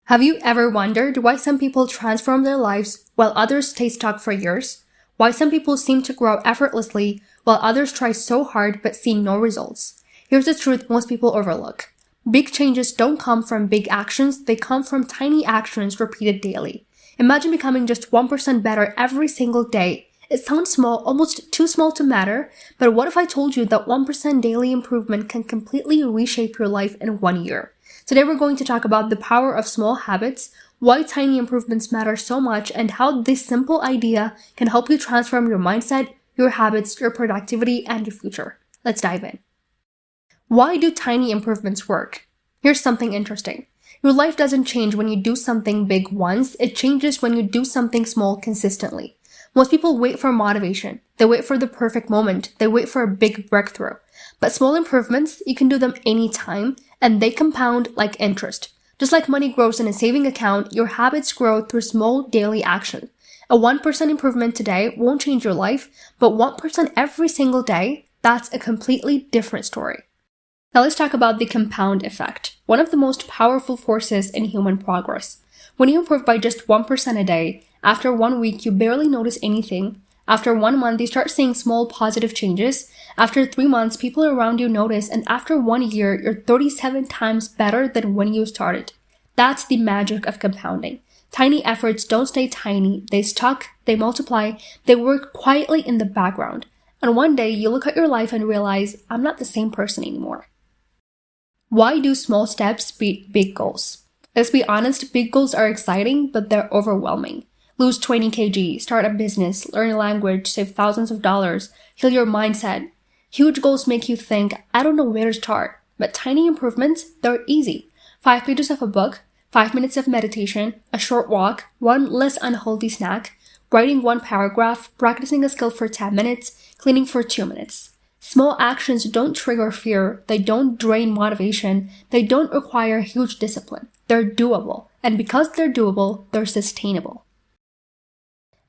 Have you ever wondered why some people transform their lives while others stay stuck for years? Why some people seem to grow effortlessly while others try so hard but see no results? Here's the truth most people overlook. Big changes don't come from big actions, they come from tiny actions repeated daily. Imagine becoming just 1% better every single day. It sounds small, almost too small to matter, but what if I told you that 1% daily improvement can completely reshape your life in 1 year? Today we're going to talk about the power of small habits, why tiny improvements matter so much, and how this simple idea can help you transform your mindset, your habits, your productivity, and your future. Let's dive in. Why do tiny improvements work? Here's something interesting. Your life doesn't change when you do something big once, it changes when you do something small consistently. Most people wait for motivation. They wait for the perfect moment. They wait for a big breakthrough. But small improvements, you can do them anytime, and they compound like interest. Just like money grows in a saving account, your habits grow through small daily action. A 1% improvement today won't change your life, but 1% every single day, that's a completely different story. Now let's talk about the compound effect, one of the most powerful forces in human progress. When you improve by just 1% a day, after 1 week you barely notice anything. After 1 month you start seeing small positive changes. After 3 months people around you notice, and after 1 year you're 37 times better than when you started. That's the magic of compounding. Tiny efforts don't stay tiny, they stuck, they multiply, they work quietly in the background. And one day you look at your life and realize, I'm not the same person anymore. Why do small steps beat big goals? Let's be honest, big goals are exciting, but they're overwhelming. Lose 20 kg, start a business, learn a language, save thousands of dollars, heal your mindset. Huge goals make you think, I don't know where to start. But tiny improvements, they're easy. 5 pages of a book, 5 minutes of meditation, a short walk, 1 less unhealthy snack, writing 1 paragraph, practicing a skill for 10 minutes, cleaning for 2 minutes. Small actions don't trigger fear, they don't drain motivation, they don't require huge discipline. They're doable, and because they're doable, they're sustainable.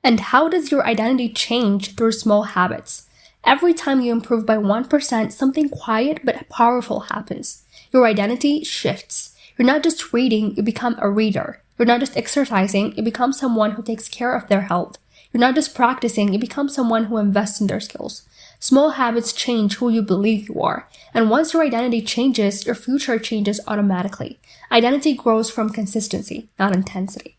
And how does your identity change through small habits? Every time you improve by 1%, something quiet but powerful happens. Your identity shifts. You're not just reading, you become a reader. You're not just exercising, you become someone who takes care of their health. You're not just practicing, you become someone who invests in their skills. Small habits change who you believe you are. And once your identity changes, your future changes automatically. Identity grows from consistency, not intensity.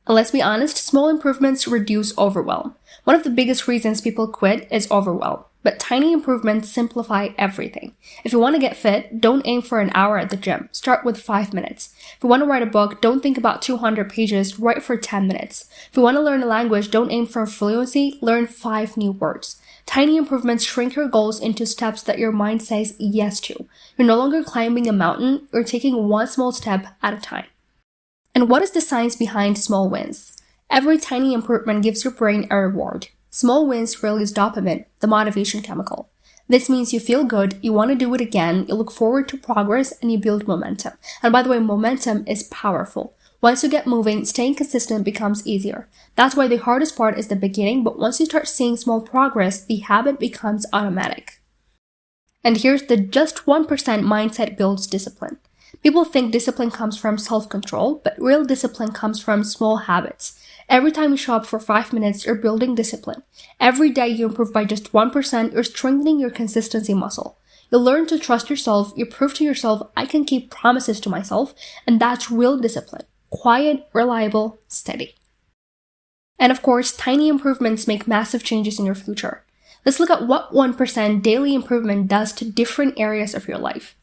And let's be honest, small improvements reduce overwhelm. One of the biggest reasons people quit is overwhelm. But tiny improvements simplify everything. If you want to get fit, don't aim for an hour at the gym. Start with 5 minutes. If you want to write a book, don't think about 200 pages. Write for 10 minutes. If you want to learn a language, don't aim for fluency. Learn 5 new words. Tiny improvements shrink your goals into steps that your mind says yes to. You're no longer climbing a mountain. You're taking 1 small step at a time. And what is the science behind small wins? Every tiny improvement gives your brain a reward. Small wins release dopamine, the motivation chemical. This means you feel good, you want to do it again, you look forward to progress, and you build momentum. And by the way, momentum is powerful. Once you get moving, staying consistent becomes easier. That's why the hardest part is the beginning, but once you start seeing small progress, the habit becomes automatic. And here's the just 1% mindset builds discipline. People think discipline comes from self-control, but real discipline comes from small habits. Every time you show up for 5 minutes, you're building discipline. Every day you improve by just 1%, you're strengthening your consistency muscle. You learn to trust yourself, you prove to yourself, I can keep promises to myself, and that's real discipline. Quiet, reliable, steady. And of course, tiny improvements make massive changes in your future. Let's look at what 1% daily improvement does to different areas of your life.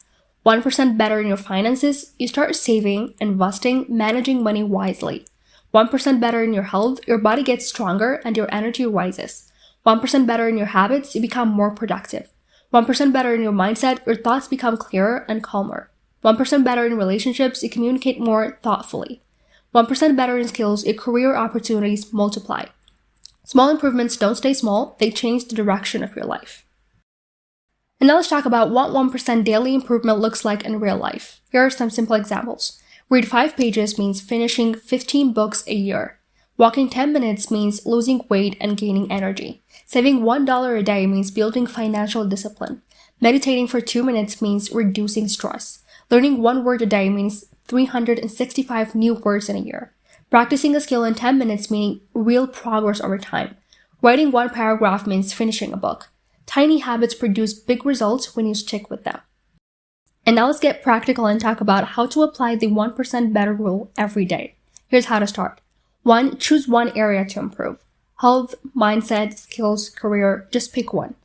1% better in your finances, you start saving, investing, managing money wisely. 1% better in your health, your body gets stronger and your energy rises. 1% better in your habits, you become more productive. 1% better in your mindset, your thoughts become clearer and calmer. 1% better in relationships, you communicate more thoughtfully. 1% better in skills, your career opportunities multiply. Small improvements don't stay small, they change the direction of your life. And now let's talk about what 1% daily improvement looks like in real life. Here are some simple examples. Read 5 pages means finishing 15 books a year. Walking 10 minutes means losing weight and gaining energy. Saving $1 a day means building financial discipline. Meditating for 2 minutes means reducing stress. Learning 1 word a day means 365 new words in a year. Practicing a skill in 10 minutes meaning real progress over time. Writing one paragraph means finishing a book. Tiny habits produce big results when you stick with them. And now let's get practical and talk about how to apply the 1% better rule every day. Here's how to start. 1. Choose one area to improve. Health, mindset, skills, career, just pick one.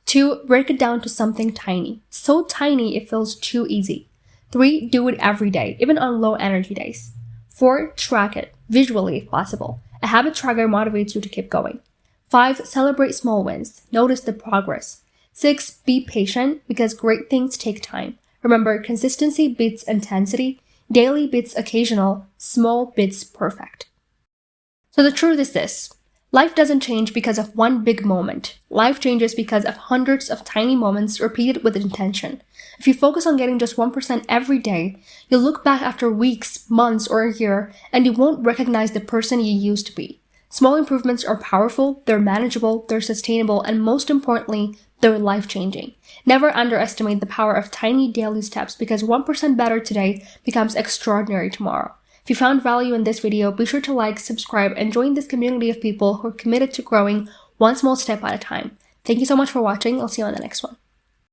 2. Break it down to something tiny. So tiny it feels too easy. 3. Do it every day, even on low energy days. 4. Track it, visually if possible. A habit tracker motivates you to keep going. 5. Celebrate small wins. Notice the progress. 6. Be patient because great things take time. Remember, consistency beats intensity, daily beats occasional, small beats perfect. So the truth is this. Life doesn't change because of one big moment. Life changes because of hundreds of tiny moments repeated with intention. If you focus on getting just 1% every day, you'll look back after weeks, months, or a year, and you won't recognize the person you used to be. Small improvements are powerful, they're manageable, they're sustainable, and most importantly, they're life-changing. Never underestimate the power of tiny daily steps because 1% better today becomes extraordinary tomorrow. If you found value in this video, be sure to like, subscribe, and join this community of people who are committed to growing one small step at a time. Thank you so much for watching. I'll see you on the next one.